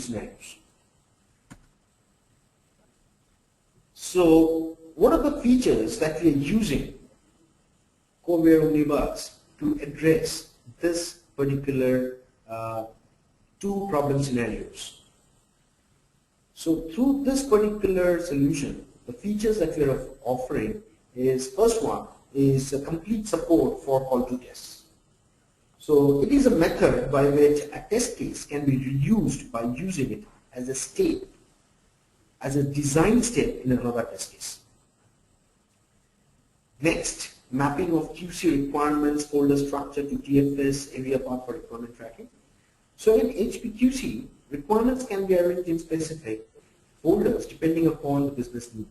scenarios. So what are the features that we are using Coveware Omnibus to address this particular two problem scenarios? So through this particular solution, the features that we are offering is, first one is a complete support for call to tests. So it is a method by which a test case can be reused by using it as a step, as a design step in another test case. Next, mapping of QC requirements folder structure to TFS area path for requirement tracking. So in HPQC, requirements can be arranged in specific folders depending upon the business need.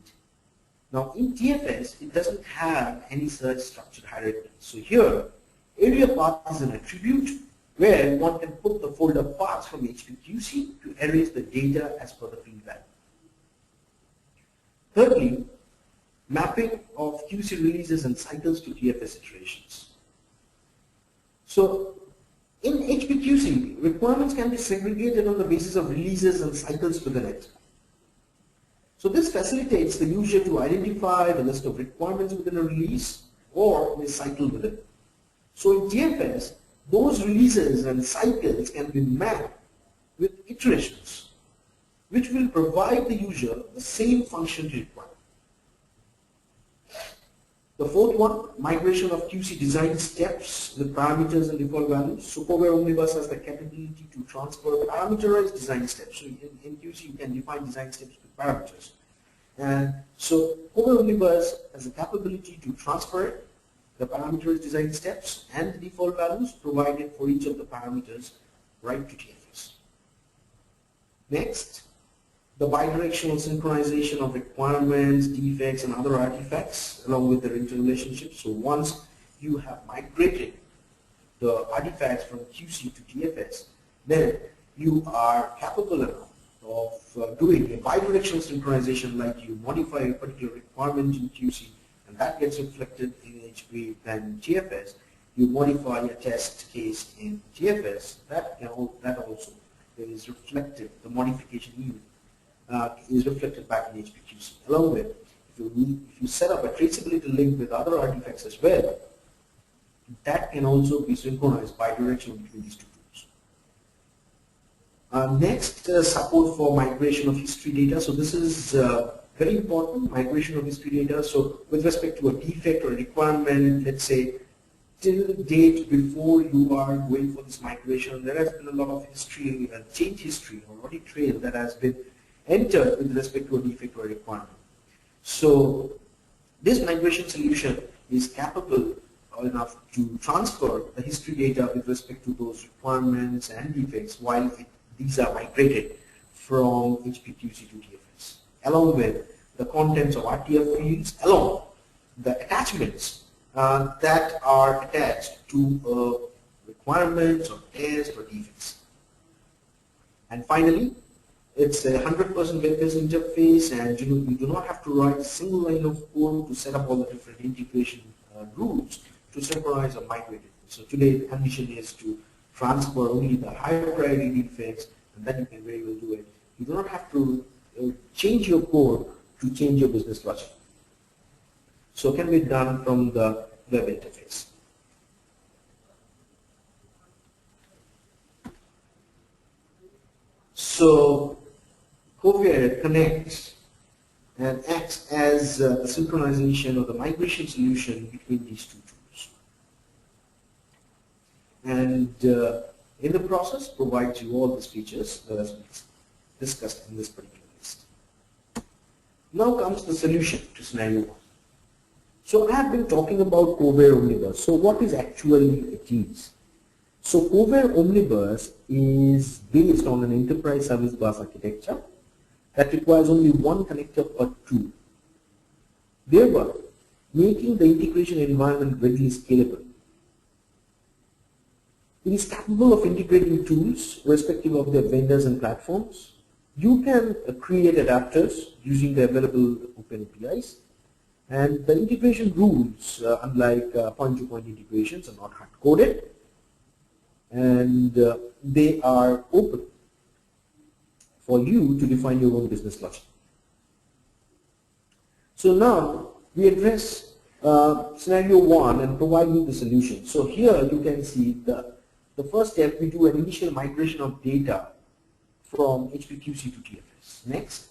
Now in TFS, it doesn't have any such structured hierarchy. So here, area path is an attribute where one can put the folder paths from HPQC to arrange the data as per the field value. Thirdly, mapping of QC releases and cycles to TFS iterations. So in HPQC, requirements can be segregated on the basis of releases and cycles within it. So this facilitates the user to identify the list of requirements within a release or a cycle within it. So in TFS, those releases and cycles can be mapped with iterations, which will provide the user the same function required. The fourth one, migration of QC design steps with parameters and default values. So Coveware Omnibus has the capability to transfer parameterized design steps. So in QC, you can define design steps with parameters. And so Coveware Omnibus has the capability to transfer the parameterized design steps and the default values provided for each of the parameters right to TFS. Next, the bidirectional synchronization of requirements, defects, and other artifacts along with their interrelationships. So once you have migrated the artifacts from QC to TFS, then you are capable enough of doing a bidirectional synchronization, like you modify a particular requirement in QC and that gets reflected in HP, then TFS. You modify a test case in TFS, that also is reflected, the modification even is reflected back in HPQC. Along with, if you set up a traceability link with other artifacts as well, that can also be synchronized bidirectionally between these two tools. Next, support for migration of history data. So this is very important, migration of history data. So with respect to a defect or a requirement, let's say till the date before you are going for this migration, there has been a lot of history, change history or audit trail that has been entered with respect to a defect or a requirement. So this migration solution is capable enough to transfer the history data with respect to those requirements and defects while these are migrated from HPQC to TFS, along with the contents of RTF fields, along the attachments that are attached to requirements or tests or defects. And finally, it's a 100% web-based interface, and you do not have to write a single line of code to set up all the different integration rules to synchronize or migrate it. So today the condition is to transfer only the higher priority defects, and then you can very well do it. You do not have to change your code to change your business logic. So it can be done from the web interface. So Coveware connects and acts as a synchronization of the migration solution between these two tools. And in the process provides you all these features that has been discussed in this particular list. Now comes the solution to scenario 1. So I have been talking about Coveware Omnibus. So what is actually it is? So Coveware Omnibus is based on an enterprise service bus architecture that requires only one connector per tool, thereby making the integration environment readily scalable. It is capable of integrating tools irrespective of their vendors and platforms. You can create adapters using the available open APIs, and the integration rules, unlike point-to-point integrations, are not hard-coded, and they are open. for you to define your own business logic. So now we address scenario 1 and provide you the solution. So here you can see the first step, we do an initial migration of data from HPQC to TFS. Next,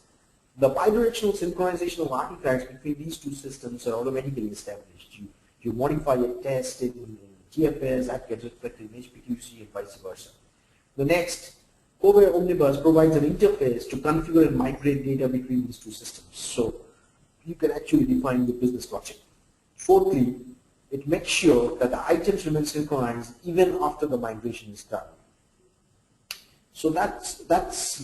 the bidirectional synchronization of artifacts between these two systems are automatically established. You modify a test in TFS, that gets reflected in HPQC and vice versa. The next, CodeWare Omnibus provides an interface to configure and migrate data between these two systems. So you can actually define the business logic. Fourthly, it makes sure that the items remain synchronized even after the migration is done. So that's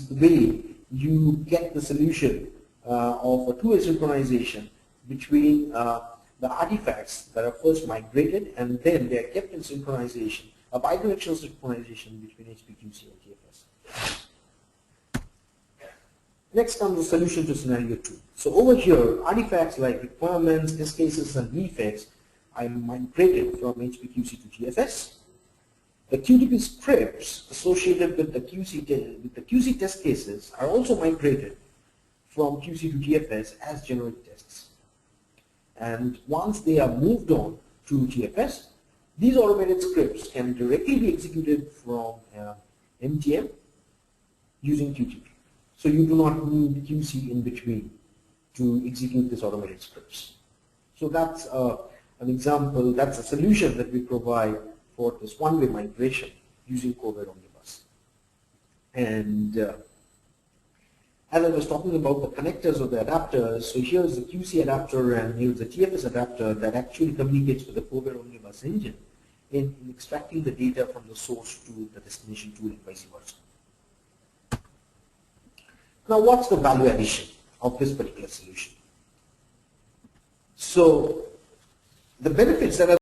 the way you get the solution of a two-way synchronization between the artifacts that are first migrated and then they are kept in synchronization, a bidirectional synchronization between HPQC and TFS. Next comes the solution to scenario 2. So over here, artifacts like requirements, test cases, and defects are migrated from HPQC to TFS. The QTP scripts associated with the QC test cases are also migrated from QC to TFS as generic tests. And once they are moved on to TFS, these automated scripts can directly be executed from MTM using QTP. So you do not need QC in between to execute these automated scripts. So that's an example, that's a solution that we provide for this one-way migration using CodeWare Omnibus. And as I was talking about the connectors or the adapters, so here's the QC adapter and here's the TFS adapter that actually communicates with the CodeWare Omnibus engine in extracting the data from the source to the destination tool and vice versa. Now what's the value addition of this particular solution? So the benefits that are